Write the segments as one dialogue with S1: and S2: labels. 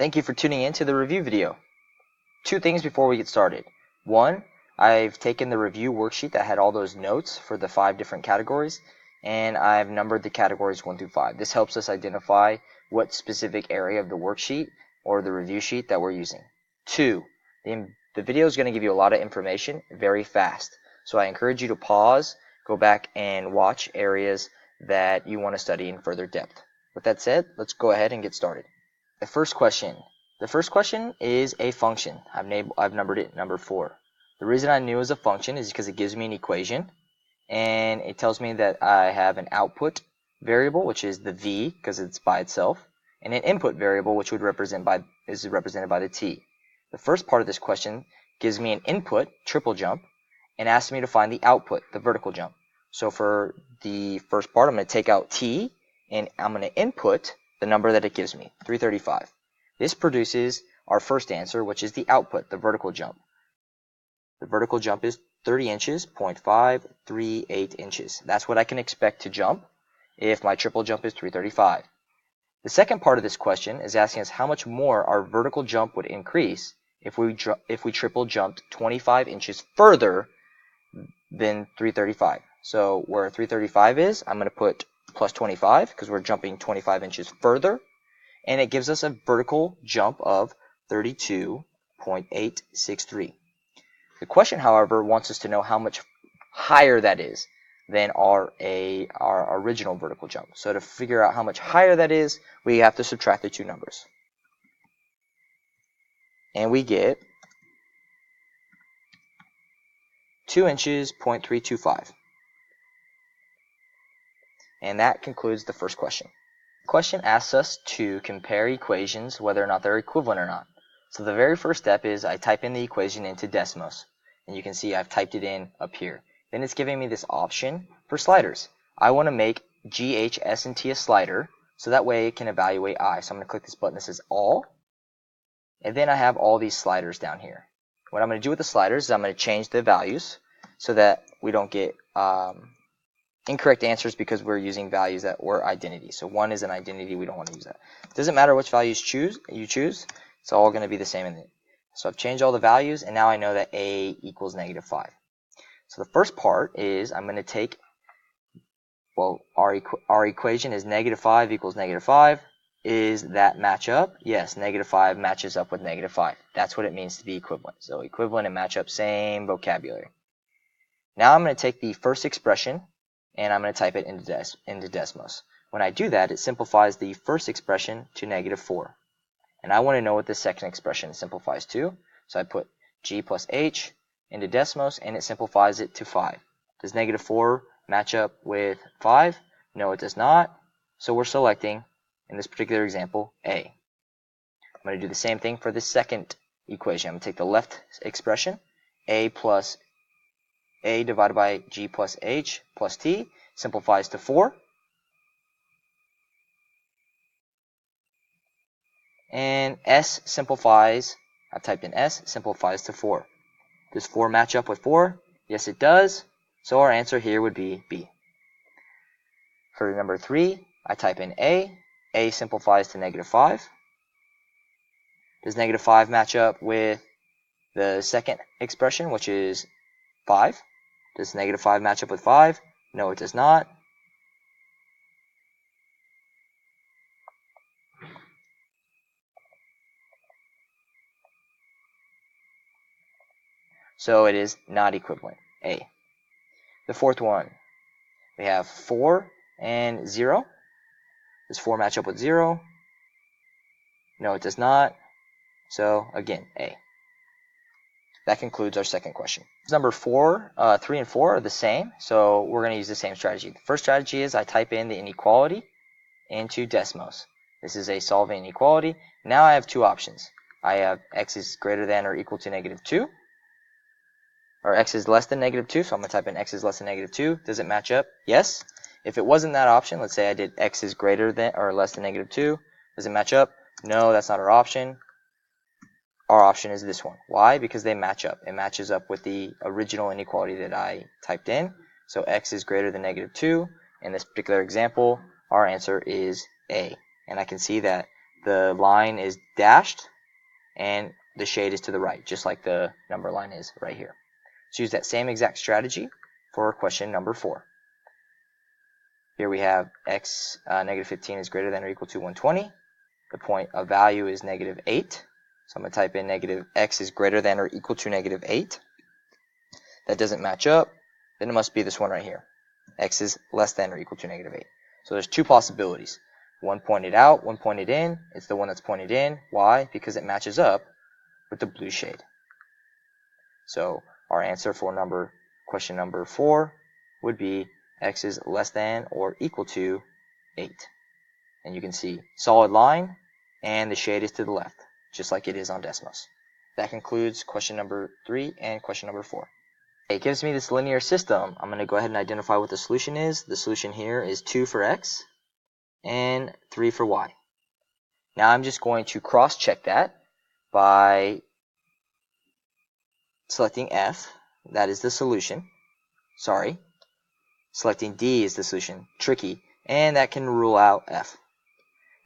S1: Thank you for tuning in to the review video. Two things before we get started. One, I've taken the review worksheet that had all those notes for the 5 different categories, and I've numbered the categories 1 through 5. This helps us identify what specific area of the worksheet or the review sheet that we're using. Two, the video is going to give you a lot of information very fast, so I encourage you to pause, go back and watch areas that you want to study in further depth. With that said, let's go ahead and get started. The first question is a function. I've numbered it number 4. The reason I knew it was a function is because it gives me an equation, and it tells me that I have an output variable, which is the v because it's by itself, and an input variable, which is represented by the t. The first part of this question gives me an input, triple jump, and asks me to find the output, the vertical jump. So for the first part, I'm going to take out t, and I'm going to input the number that it gives me, 335. This produces our first answer, which is the output, the vertical jump. The vertical jump is 30 inches, 0.538 inches. That's what I can expect to jump if my triple jump is 335. The second part of this question is asking us how much more our vertical jump would increase if we triple jumped 25 inches further than 335. So where 335 is, I'm going to put plus 25 because we're jumping 25 inches further, and it gives us a vertical jump of 32.863. The question, however, wants us to know how much higher that is than our original vertical jump. So to figure out how much higher that is, we have to subtract the two numbers. And we get 2 inches, 0.325. And that concludes the first question. The question asks us to compare equations, whether or not they're equivalent or not. So the very first step is I type in the equation into Desmos. And you can see I've typed it in up here. Then it's giving me this option for sliders. I want to make G, H, S, and T a slider, so that way it can evaluate I. So I'm going to click this button that says All. And then I have all these sliders down here. What I'm going to do with the sliders is I'm going to change the values so that we don't get incorrect answers because we're using values that were identity. So 1 is an identity, we don't want to use that. It doesn't matter which values you choose, it's all going to be the same in it. So I've changed all the values, and now I know that A equals -5. So the first part is I'm going to take, well, our equation is -5 equals -5. Is that match up? Yes, -5 matches up with -5. That's what it means to be equivalent. So equivalent and match up, same vocabulary. Now I'm going to take the first expression, and I'm going to type it into Desmos. When I do that, it simplifies the first expression to -4. And I want to know what the second expression simplifies to. So I put G plus H into Desmos, and it simplifies it to 5. Does -4 match up with 5? No, it does not. So we're selecting, in this particular example, A. I'm going to do the same thing for the second equation. I'm going to take the left expression, A divided by G plus H plus T, simplifies to 4. And S simplifies, I've typed in S, simplifies to 4. Does 4 match up with 4? Yes, it does. So our answer here would be B. For number 3, I type in A. A simplifies to -5. Does -5 match up with the second expression, which is 5? Does -5 match up with 5? No, it does not. So it is not equivalent, A. The fourth one, we have 4 and 0. Does 4 match up with 0? No, it does not. So again, A. That concludes our second question. Number 3 and 4 are the same, so we're going to use the same strategy. The first strategy is I type in the inequality into Desmos. This is a solving inequality. Now I have two options. I have x is greater than or equal to -2, or x is less than -2, so I'm going to type in x is less than -2. Does it match up? Yes. If it wasn't that option, let's say I did x is greater than or less than -2, does it match up? No, that's not our option. Our option is this one. Why? Because they match up. It matches up with the original inequality that I typed in. So x is greater than -2. In this particular example, our answer is A. And I can see that the line is dashed and the shade is to the right, just like the number line is right here. Let's use that same exact strategy for question number 4. Here we have x negative 15 is greater than or equal to 120. The point of value is negative 8. So I'm going to type in negative x is greater than or equal to negative 8. That doesn't match up. Then it must be this one right here. X is less than or equal to negative 8. So there's two possibilities. One pointed out, one pointed in. It's the one that's pointed in. Why? Because it matches up with the blue shade. So our answer for question number 4 would be x is less than or equal to 8. And you can see solid line and the shade is to the left, just like it is on Desmos. That concludes question number 3 and question number 4. It gives me this linear system. I'm going to go ahead and identify what the solution is. The solution here is 2 for x and 3 for y. Now I'm just going to cross-check that by selecting F, that is the solution. Sorry. Selecting D is the solution. Tricky. And that can rule out F.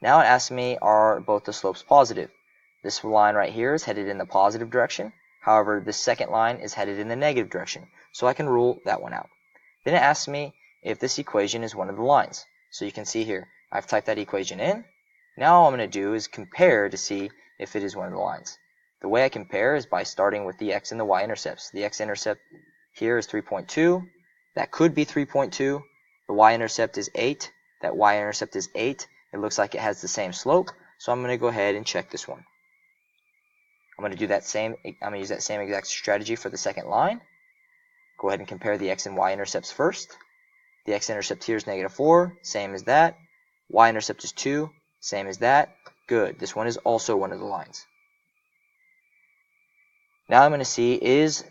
S1: Now it asks me, are both the slopes positive? This line right here is headed in the positive direction. However, the second line is headed in the negative direction. So I can rule that one out. Then it asks me if this equation is one of the lines. So you can see here, I've typed that equation in. Now all I'm going to do is compare to see if it is one of the lines. The way I compare is by starting with the x and the y intercepts. The x-intercept here is 3.2. That could be 3.2. The y-intercept is 8. That y-intercept is 8. It looks like it has the same slope. So I'm going to go ahead and check this one. I'm going to use that same exact strategy for the second line. Go ahead and compare the x and y intercepts first. The x-intercept here is negative 4, same as that. Y-intercept is 2, same as that. Good. This one is also one of the lines. Now I'm going to see, is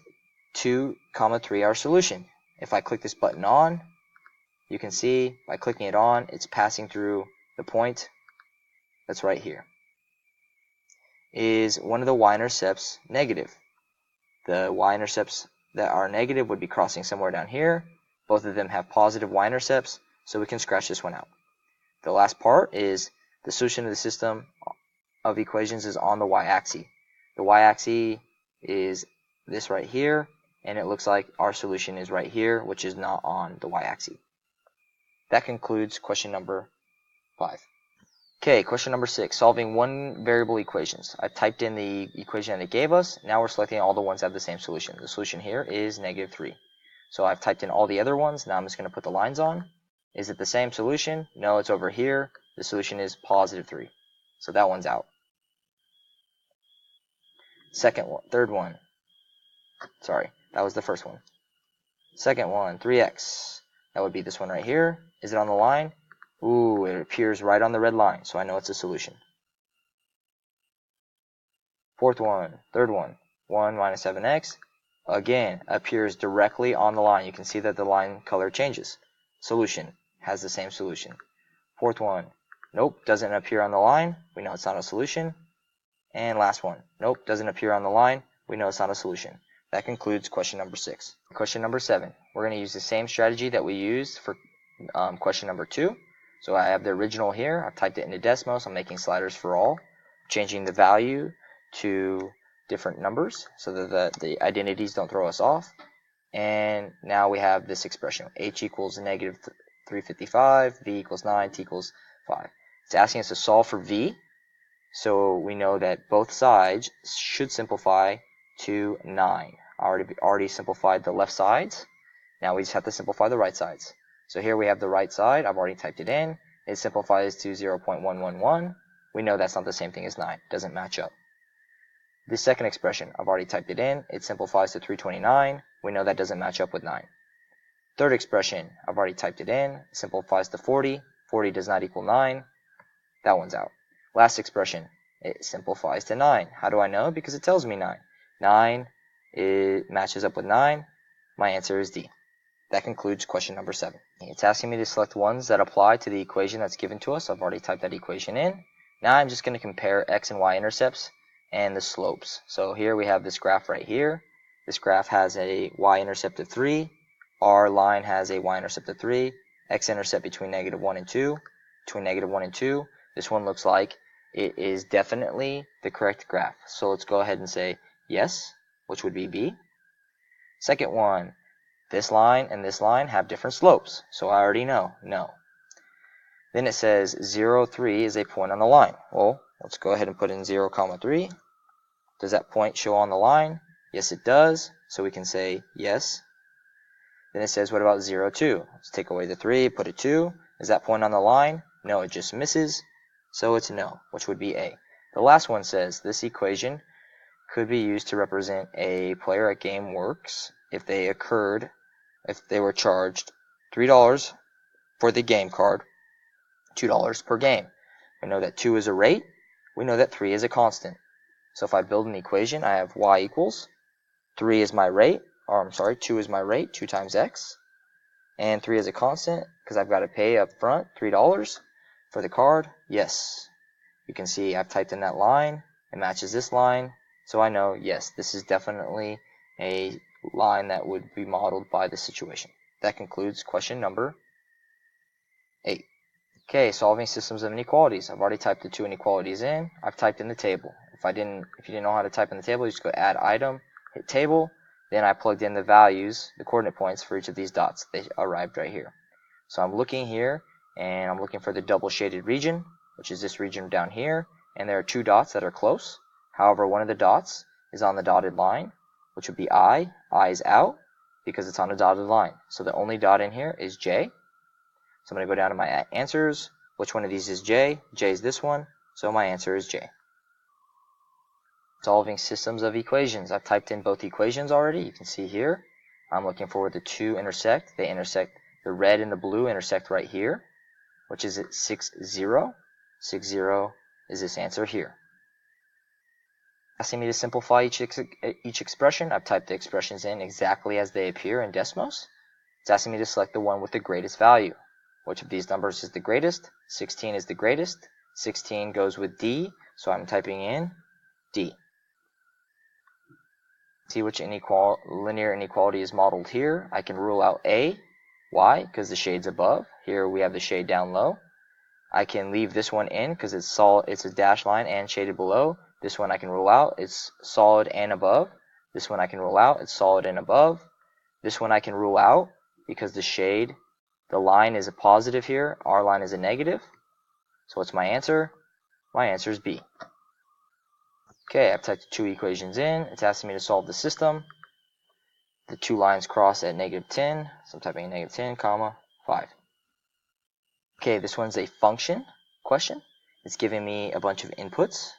S1: 2, 3 our solution? If I click this button on, you can see by clicking it on, it's passing through the point that's right here. Is one of the y-intercepts negative? The y-intercepts that are negative would be crossing somewhere down here. Both of them have positive y-intercepts, so we can scratch this one out. The last part is the solution of the system of equations is on the y-axis. The y-axis is this right here, and it looks like our solution is right here, which is not on the y-axis. That concludes question number 5. Okay, question number 6, solving one variable equations. I've typed in the equation that it gave us. Now we're selecting all the ones that have the same solution. The solution here is negative 3. So I've typed in all the other ones. Now I'm just going to put the lines on. Is it the same solution? No, it's over here. The solution is positive 3. So that one's out. Third one. Sorry, that was the first one. Second one, 3x. That would be this one right here. Is it on the line? Ooh, it appears right on the red line, so I know it's a solution. Fourth one, third one, 1 minus 7x. Again, appears directly on the line. You can see that the line color changes. Solution, has the same solution. Fourth one, nope, doesn't appear on the line. We know it's not a solution. And last one, nope, doesn't appear on the line. We know it's not a solution. That concludes question number 6. Question number 7, we're going to use the same strategy that we used for question number 2. So I have the original here. I've typed it into Desmos. I'm making sliders for all, changing the value to different numbers so that the identities don't throw us off. And now we have this expression, h equals negative 355, v equals 9, t equals 5. It's asking us to solve for v. So we know that both sides should simplify to 9. I already simplified the left sides. Now we just have to simplify the right sides. So here we have the right side. I've already typed it in. It simplifies to 0.111. We know that's not the same thing as 9. It doesn't match up. This second expression, I've already typed it in. It simplifies to 329. We know that doesn't match up with 9. Third expression, I've already typed it in. It simplifies to 40. 40 does not equal 9. That one's out. Last expression, it simplifies to 9. How do I know? Because it tells me 9. 9, it matches up with 9. My answer is D. That concludes question number 7. It's asking me to select ones that apply to the equation that's given to us. I've already typed that equation in. Now I'm just going to compare x and y intercepts and the slopes. So here we have this graph right here. This graph has a y-intercept of 3. Our line has a y-intercept of 3. X-intercept between negative 1 and 2. Between negative 1 and 2. This one looks like it is definitely the correct graph. So let's go ahead and say yes, which would be B. Second one, this line and this line have different slopes. So I already know, no. Then it says 0, 3 is a point on the line. Well, let's go ahead and put in 0, 3. Does that point show on the line? Yes, it does. So we can say yes. Then it says, what about 0, 2? Let's take away the 3, put a 2. Is that point on the line? No, it just misses. So it's no, which would be A. The last one says, this equation could be used to represent a player at GameWorks if they were charged $3 for the game card, $2 per game. We know that 2 is a rate. We know that 3 is a constant. So if I build an equation, I have y equals 3 is my rate, or I'm sorry, 2 is my rate, 2 times x, and 3 is a constant because I've got to pay up front $3 for the card. Yes. You can see I've typed in that line. It matches this line. So I know, yes, this is definitely a line that would be modeled by the situation. That concludes question number 8. Okay, solving systems of inequalities. I've already typed the 2 inequalities in. I've typed in the table. If you didn't know how to type in the table, you just go add item, hit table. Then I plugged in the values, the coordinate points for each of these dots. They arrived right here. So I'm looking here, and I'm looking for the double shaded region, which is this region down here. And there are 2 dots that are close. However, one of the dots is on the dotted line, which would be I. I is out because it's on a dotted line. So the only dot in here is J. So I'm going to go down to my answers. Which one of these is J? J is this one. So my answer is J. Solving systems of equations. I've typed in both equations already. You can see here. I'm looking for where the 2 intersect. They intersect. The red and the blue intersect right here, which is at 6, 0. 6, 0 is this answer here. Asking me to simplify each expression. I've typed the expressions in exactly as they appear in Desmos. It's asking me to select the one with the greatest value. Which of these numbers is the greatest? 16 is the greatest. 16 goes with D, so I'm typing in D. See which linear inequality is modeled here. I can rule out A. Why? Because the shade's above. Here we have the shade down low. I can leave this one in because it's a dashed line and shaded below. This one I can rule out. It's solid and above. This one I can rule out. It's solid and above. This one I can rule out because the line is a positive here. Our line is a negative. So what's my answer? My answer is B. Okay, I've typed 2 equations in. It's asking me to solve the system. The 2 lines cross at -10. So I'm typing in -10, 5. Okay, this one's a function question. It's giving me a bunch of inputs,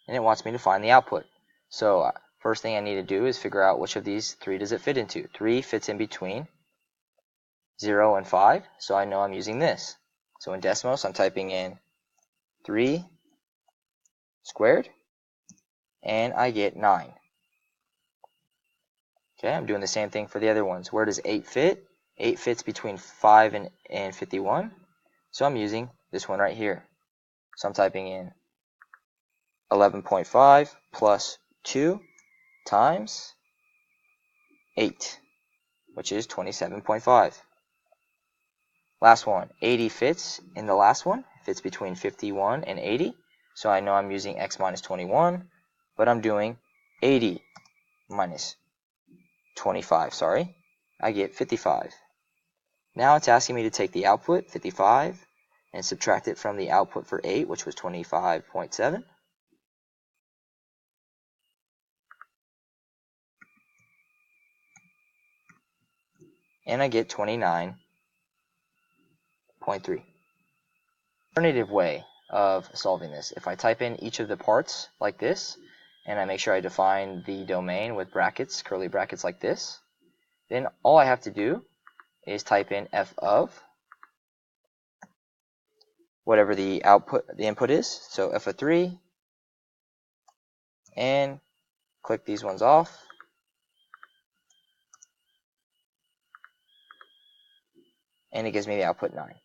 S1: and it wants me to find the output. So first thing I need to do is figure out which of these 3 does it fit into. 3 fits in between 0 and 5, so I know I'm using this. So in Desmos, I'm typing in 3 squared, and I get 9. Okay, I'm doing the same thing for the other ones. Where does 8 fit? 8 fits between 5 and 51, so I'm using this one right here. So I'm typing in 11.5 plus 2 times 8, which is 27.5. Last one, 80 fits in the last one. It fits between 51 and 80, so I know I'm using x minus 21, but I'm doing 80 minus 25, sorry. I get 55. Now it's asking me to take the output, 55, and subtract it from the output for 8, which was 25.7. And I get 29.3. Alternative way of solving this, if I type in each of the parts like this, and I make sure I define the domain with brackets, curly brackets like this, then all I have to do is type in f of whatever the input is, so f of 3, and click these ones off, and it gives me the output 9.